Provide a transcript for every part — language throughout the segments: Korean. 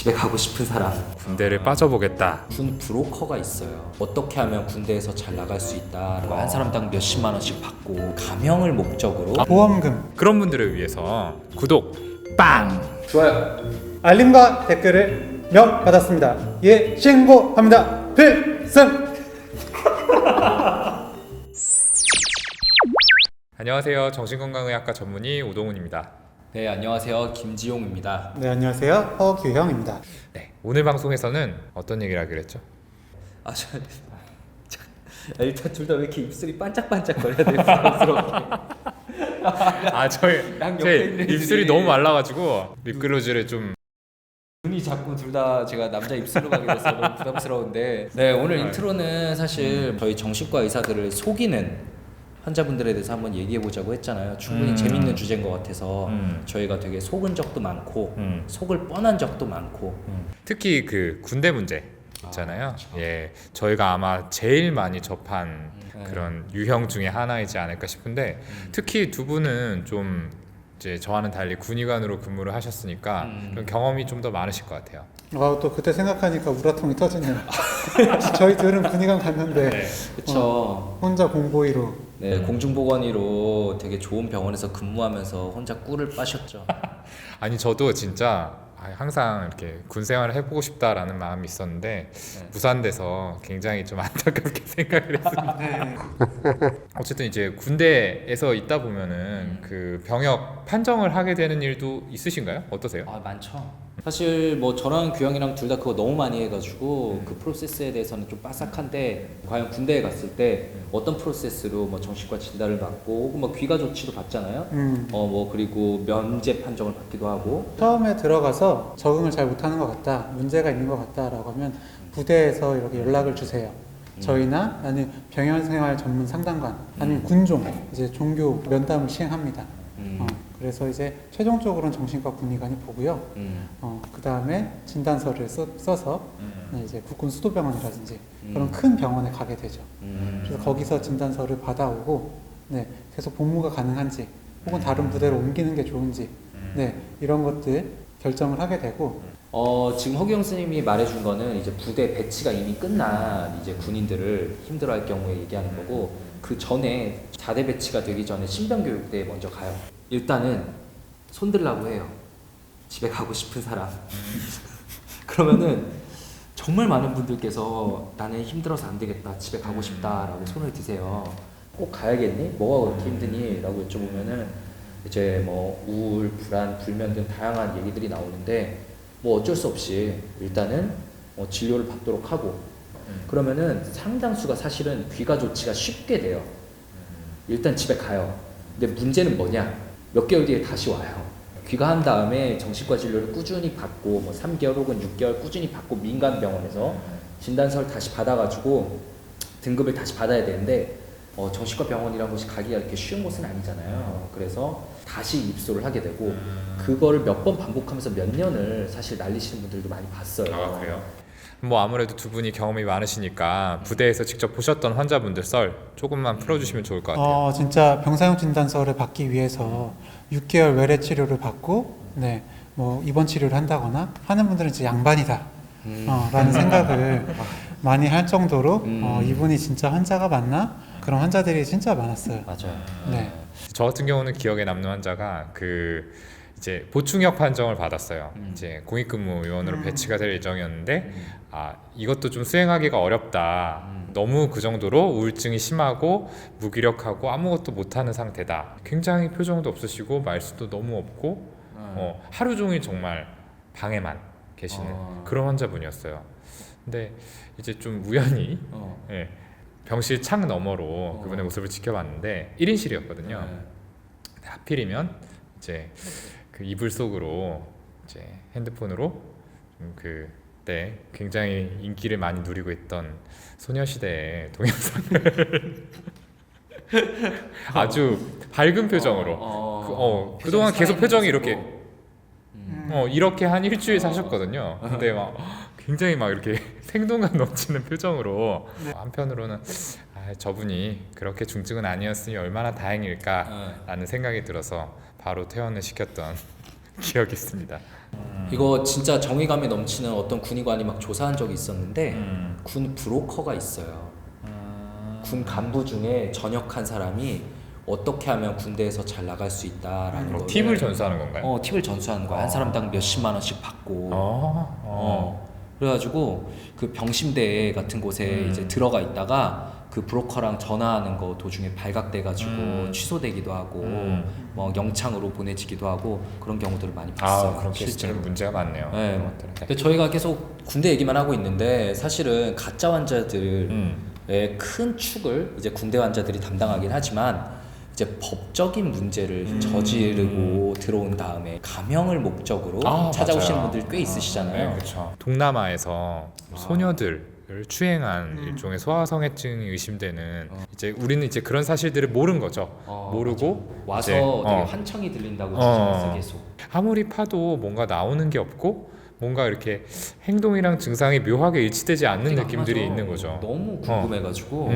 집에 가고 싶은 사람. 군대를 빠져보겠다. 군 브로커가 있어요. 어떻게 하면 군대에서 잘 나갈 수 있다. 한 사람당 몇십만 원씩 받고 가명을 목적으로. 보험금, 그런 분들을 위해서 구독 빵! 좋아요. 알림과 댓글을 명 받았습니다. 예, 신고합니다. 필승! 안녕하세요. 정신건강의학과 전문의 오동훈입니다. 네, 안녕하세요. 김지용입니다. 네, 안녕하세요. 허규형입니다. 네, 오늘 방송에서는 어떤 얘기를 하기로 했죠? 일단 둘 다 왜 이렇게 입술이 반짝반짝거려야 돼요? 부담스럽게. 제 입술이 너무 말라가지고 립글로즈를 좀. 눈이 자꾸 둘 다 제가 남자 입술로 가게 돼서 너무 부담스러운데, 네, 오늘 인트로는 사실 저희 정신과 의사들을 속이는 환자분들에 대해서 한번 얘기해 보자고 했잖아요. 충분히 재밌는 주제인 것 같아서 저희가 되게 속은 적도 많고 속을 뻔한 적도 많고. 특히 그 군대 문제 있잖아요. 예, 저희가 아마 제일 많이 접한 그런 유형 중에 하나이지 않을까 싶은데, 특히 두 분은 좀 이제 저와는 달리 군의관으로 근무를 하셨으니까 그런 경험이 좀 더 많으실 것 같아요. 또 그때 생각하니까 우라통이 터지네요. 저희 둘은 군의관 갔는데 그쵸. 혼자 공보위로. 네, 공중보건의로 되게 좋은 병원에서 근무하면서 혼자 꿀을 빠셨죠. 아니, 저도 진짜 항상 이렇게 군 생활을 해보고 싶다라는 마음이 있었는데 무산돼서 굉장히 좀 안타깝게 생각을 했습니다. 네. 어쨌든 이제 군대에서 있다 보면은 그 병역 판정을 하게 되는 일도 있으신가요? 어떠세요? 많죠. 사실 뭐 저랑 규영이랑 둘 다 그거 너무 많이 해가지고 그 프로세스에 대해서는 좀 빠삭한데, 과연 군대에 갔을 때 어떤 프로세스로 뭐 정신과 진단을 받고 혹은 뭐 귀가 조치도 받잖아요. 뭐 그리고 면제 판정을 받기도 하고. 처음에 들어가서 적응을 잘 못하는 것 같다, 문제가 있는 것 같다라고 하면 부대에서 이렇게 연락을 주세요. 저희나 아니면 병영생활 전문 상담관 아니면 군종, 이제 종교 면담을 시행합니다. 그래서 이제 최종적으로는 정신과 군의관이 보고요. 그 다음에 진단서를 써서 이제 국군 수도병원이라든지 그런 큰 병원에 가게 되죠. 그래서 거기서 진단서를 받아오고, 네, 계속 복무가 가능한지 혹은 다른 부대로 옮기는 게 좋은지, 네, 이런 것들 결정을 하게 되고. 지금 허경 스님이 말해준 거는 이제 부대 배치가 이미 끝난 이제 군인들을 힘들어할 경우에 얘기하는 거고, 그 전에 자대 배치가 되기 전에 신병교육대에 먼저 가요. 일단은 손들라고 해요. 집에 가고 싶은 사람. 그러면은 정말 많은 분들께서 나는 힘들어서 안 되겠다, 집에 가고 싶다라고 손을 드세요. 꼭 가야겠니? 뭐가 그렇게 힘드니? 라고 여쭤보면은 이제 뭐 우울, 불안, 불면 등 다양한 얘기들이 나오는데, 뭐 어쩔 수 없이 일단은 진료를 받도록 하고, 그러면은 상당수가 사실은 귀가 조치가 쉽게 돼요. 일단 집에 가요. 근데 문제는 뭐냐? 몇 개월 뒤에 다시 와요. 귀가한 다음에 정신과 진료를 꾸준히 받고 뭐 3개월 혹은 6개월 꾸준히 받고 민간병원에서 진단서를 다시 받아가지고 등급을 다시 받아야 되는데, 정신과 병원이라는 곳이 가기가 이렇게 쉬운 곳은 아니잖아요. 그래서 다시 입소를 하게 되고, 그거를 몇 번 반복하면서 몇 년을 사실 날리시는 분들도 많이 봤어요. 아, 그래요? 뭐 아무래도 두 분이 경험이 많으시니까 부대에서 직접 보셨던 환자분들 썰 조금만 풀어주시면 좋을 것 같아요. 진짜 병사용 진단서를 받기 위해서 6개월 외래 치료를 받고, 네, 뭐 입원 치료를 한다거나 하는 분들은 진짜 양반이다, 라는 생각을 많이 할 정도로 이분이 진짜 환자가 맞나? 그런 환자들이 진짜 많았어요. 맞아요. 네. 저 같은 경우는 기억에 남는 환자가 이제 보충역 판정을 받았어요. 이제 공익근무 요원으로 배치가 될 예정이었는데, 이것도 좀 수행하기가 어렵다. 너무 그 정도로 우울증이 심하고 무기력하고 아무것도 못하는 상태다. 굉장히 표정도 없으시고 말수도 너무 없고 하루 종일 정말 방에만 계시는 그런 환자분이었어요. 근데 이제 좀 우연히 병실 창 너머로 그분의 모습을 지켜봤는데 1인실이었거든요. 하필이면 이제 그 이불 속으로 이제 핸드폰으로 그때 굉장히 인기를 많이 누리고 있던 소녀시대의 동영상을 아주 밝은 표정으로 그동안 계속 표정이 이렇게 이렇게 한 일주일 사셨거든요. 근데 막 굉장히 막 이렇게 생동감 넘치는 표정으로. 한편으로는 저분이 그렇게 중증은 아니었으니 얼마나 다행일까라는 생각이 들어서 바로 퇴원을 시켰던 기억이 있습니다. 이거 진짜 정의감이 넘치는 어떤 군의관이 막 조사한 적이 있었는데 군 브로커가 있어요. 군 간부 중에 전역한 사람이 어떻게 하면 군대에서 잘 나갈 수 있다라는 거 팁을 전수하는 건가요? 팁을 전수하는 거야. 한 사람당 몇십만 원씩 받고. 그래가지고 그 병심대 같은 곳에 이제 들어가 있다가 그 브로커랑 전화하는 거 도중에 발각돼가지고 취소되기도 하고 뭐 영창으로 보내지기도 하고 그런 경우들을 많이 봤어요. 그런 케이스들은 문제가 많네요. 네. 그런 것들은. 근데 저희가 계속 군대 얘기만 하고 있는데 사실은 가짜 환자들의 큰 축을 이제 군대 환자들이 담당하긴 하지만 이제 법적인 문제를 저지르고 들어온 다음에 감형을 목적으로 찾아오시는 맞아요. 분들 꽤 있으시잖아요. 네, 그렇죠. 동남아에서 소녀들을 추행한 일종의 소아성애증이 의심되는 이제 우리는 이제 그런 사실들을 모른 거죠. 모르고 와서 이제, 되게 환청이 들린다고 주장했어 계속. 아무리 파도 뭔가 나오는 게 없고 뭔가 이렇게 행동이랑 증상이 묘하게 일치되지 않는 느낌들이 있는 거죠. 너무 궁금해가지고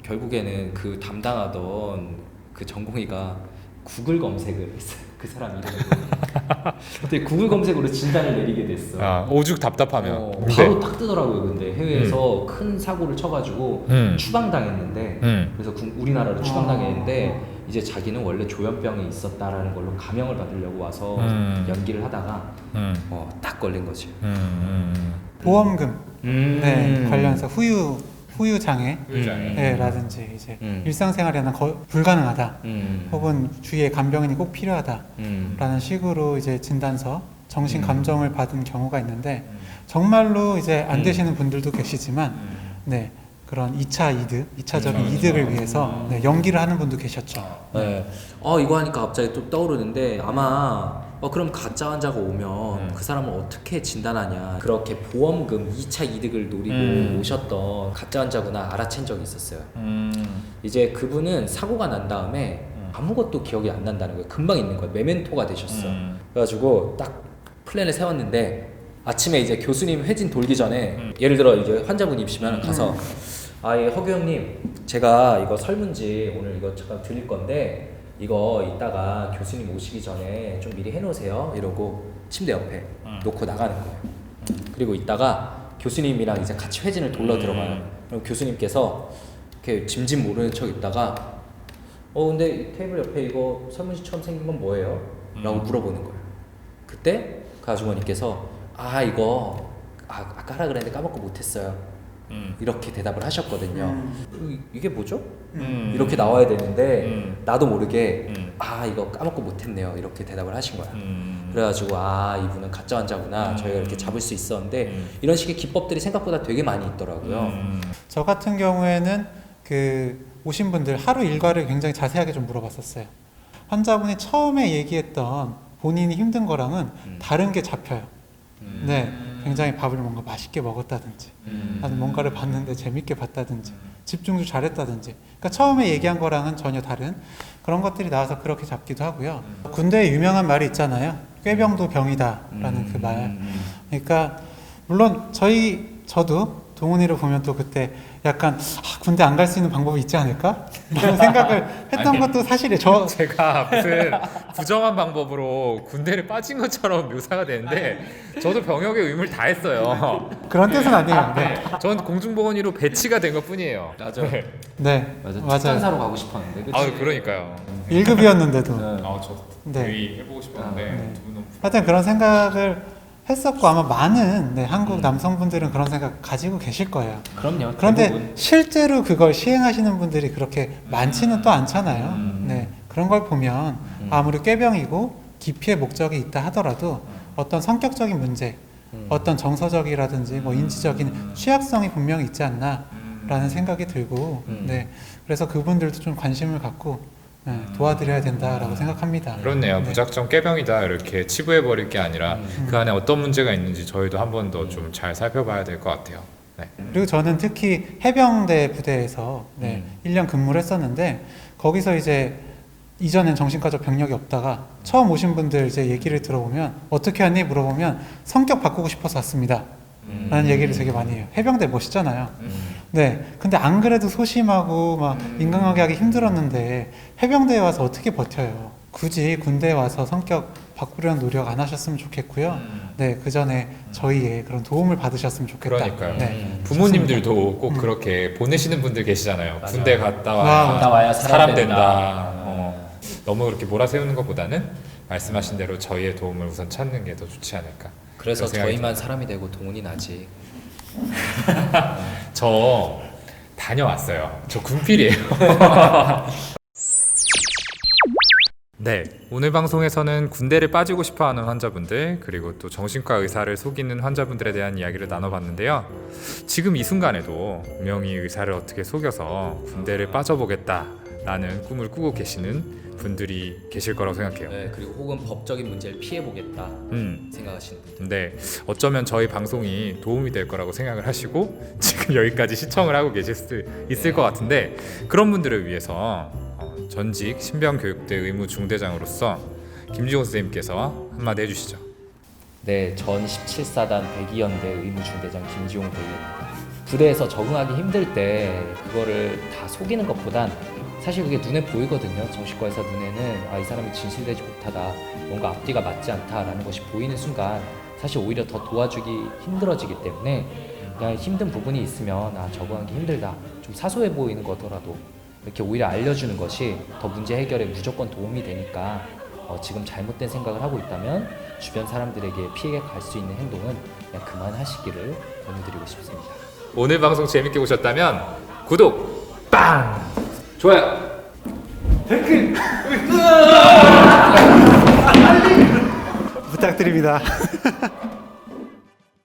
결국에는 그 담당하던 그 전공의가 구글 검색을 했어요. 그 사람 이름으로. 근데 구글 검색으로 진단을 내리게 됐어. 오죽 답답하면. 바로 딱 뜨더라고요. 근데 해외에서 큰 사고를 쳐가지고 추방당했는데 그래서 우리나라로 추방당했는데 이제 자기는 원래 조현병이 있었다라는 걸로 감형을 받으려고 와서 연기를 하다가 딱 걸린 거지. 보험금 네, 관련해서 후유 장애 후유장애. 네, 라든지 이제 일상생활에는 불가능하다 혹은 주위에 간병인이 꼭 필요하다 라는 식으로 이제 진단서 정신 감정을 받은 경우가 있는데 정말로 이제 안 되시는 분들도 계시지만 네, 그런 2차적인 이득을 위해서 네, 연기를 하는 분도 계셨죠. 네. 이거 하니까 갑자기 또 떠오르는데 아마 그럼 가짜 환자가 오면 그 사람을 어떻게 진단하냐. 그렇게 보험금 2차 이득을 노리고 오셨던 가짜 환자구나 알아챈 적이 있었어요. 이제 그분은 사고가 난 다음에 아무것도 기억이 안 난다는 거예요. 금방 잊는 거예요. 메멘토가 되셨어. 그래가지고 딱 플랜을 세웠는데 아침에 이제 교수님 회진 돌기 전에 예를 들어 이제 환자분이 입시면 가서 예, 허규 형님 제가 이거 설문지 오늘 이거 잠깐 드릴 건데 이거 이따가 교수님 오시기 전에 좀 미리 해놓으세요 이러고 침대 옆에 놓고 나가는 거예요. 그리고 이따가 교수님이랑 이제 같이 회진을 돌러 들어가요. 그럼 교수님께서 이렇게 짐짓 모르는 척 있다가 근데 이 테이블 옆에 이거 설문지처럼 생긴 건 뭐예요? 라고 물어보는 거예요. 그때 그 아주머니께서 이거 아까 하라 그랬는데 까먹고 못했어요. 이렇게 대답을 하셨거든요. 이게 뭐죠? 이렇게 나와야 되는데 나도 모르게 이거 까먹고 못했네요. 이렇게 대답을 하신 거야. 그래가지고 이분은 가짜 환자구나. 저희가 이렇게 잡을 수 있었는데 이런 식의 기법들이 생각보다 되게 많이 있더라고요. 저 같은 경우에는 그 오신 분들 하루 일과를 굉장히 자세하게 좀 물어봤었어요. 환자분이 처음에 얘기했던 본인이 힘든 거랑은 다른 게 잡혀요. 네, 굉장히 밥을 뭔가 맛있게 먹었다든지 아니면 뭔가를 봤는데 재밌게 봤다든지 집중도 잘했다든지 그러니까 처음에 얘기한 거랑은 전혀 다른 그런 것들이 나와서 그렇게 잡기도 하고요. 군대에 유명한 말이 있잖아요. 꾀병도 병이다 라는 그 말. 그러니까 물론 저도 동훈이를 보면 또 그때 약간 군대 안 갈 수 있는 방법이 있지 않을까? 이런 생각을 했던 것도 사실이에요. 제가 무슨 부정한 방법으로 군대를 빠진 것처럼 묘사가 되는데 저도 병역의 의무를 다 했어요. 그런 뜻은 아니에요. 네. 전 공중보건의로 배치가 된 것뿐이에요. 맞아. 네, 맞아. 맞아요. 특전사로 가고 싶었는데. 그치? 그러니까요. 1급이었는데도. 저 네. 되게 해보고 싶었는데 네. 두 분 너무 하여튼 그런 생각을 했었고 아마 많은 한국 남성분들은 그런 생각 가지고 계실 거예요. 그럼요. 그런데 대부분. 실제로 그걸 시행하시는 분들이 그렇게 많지는 또 않잖아요. 네, 그런 걸 보면 아무리 꾀병이고 기피의 목적이 있다 하더라도 어떤 성격적인 문제, 어떤 정서적이라든지 뭐 인지적인 취약성이 분명히 있지 않나라는 생각이 들고, 네, 그래서 그분들도 좀 관심을 갖고 도와드려야 된다라고 생각합니다. 그렇네요. 네. 무작정 깨병이다 이렇게 치부해버릴 게 아니라 그 안에 어떤 문제가 있는지 저희도 한 번 더 좀 잘 살펴봐야 될 것 같아요. 네. 그리고 저는 특히 해병대 부대에서 1년 근무를 했었는데 거기서 이제 이전엔 정신과적 병력이 없다가 처음 오신 분들 이제 얘기를 들어보면 어떻게 하니 물어보면 성격 바꾸고 싶어서 왔습니다. 라는 얘기를 되게 많이 해요. 해병대 멋있잖아요. 네. 근데 안 그래도 소심하고 막 인간관계 하기 힘들었는데 해병대에 와서 어떻게 버텨요. 굳이 군대에 와서 성격 바꾸려는 노력 안 하셨으면 좋겠고요. 네, 그 전에 저희의 그런 도움을 받으셨으면 좋겠다. 그러니까요. 네, 부모님들도 꼭 그렇게 보내시는 분들 계시잖아요. 맞아요. 군대 갔다 와. 와 갔다 와야 사람 된다. 된다. 너무 그렇게 몰아세우는 것보다는 말씀하신 대로 저희의 도움을 우선 찾는 게 더 좋지 않을까. 그래서 그런 생각이 저희만 사람이 되고 동훈이 나지. 저 다녀왔어요. 저 군필이에요. 네, 오늘 방송에서는 군대를 빠지고 싶어하는 환자분들 그리고 또 정신과 의사를 속이는 환자분들에 대한 이야기를 나눠봤는데요. 지금 이 순간에도 분명히 의사를 어떻게 속여서 군대를 빠져보겠다라는 꿈을 꾸고 계시는 분들이 계실 거라고 생각해요. 네, 그리고 혹은 법적인 문제를 피해보겠다 음. 생각하시는 분들. 근데 어쩌면 저희 방송이 도움이 될 거라고 생각을 하시고 지금 여기까지 시청을 하고 계실 수 있을 것 같은데 그런 분들을 위해서 전직 신병교육대 의무중대장으로서 김지호 선생님께서 한마디 해주시죠. 네, 전 17사단 102연대 의무중대장 김지용 대위입니다. 부대에서 적응하기 힘들 때 그거를 다 속이는 것보단 사실 그게 눈에 보이거든요. 정신과 의사 눈에는 이 사람이 진실되지 못하다, 뭔가 앞뒤가 맞지 않다라는 것이 보이는 순간 사실 오히려 더 도와주기 힘들어지기 때문에 그냥 힘든 부분이 있으면 적응하기 힘들다, 좀 사소해 보이는 거더라도 이렇게 오히려 알려주는 것이 더 문제 해결에 무조건 도움이 되니까 지금 잘못된 생각을 하고 있다면 주변 사람들에게 피해가 갈 수 있는 행동은 그냥 그만하시기를 권유드리고 싶습니다. 오늘 방송 재밌게 보셨다면 구독 빵! 좋아요! 부탁드립니다.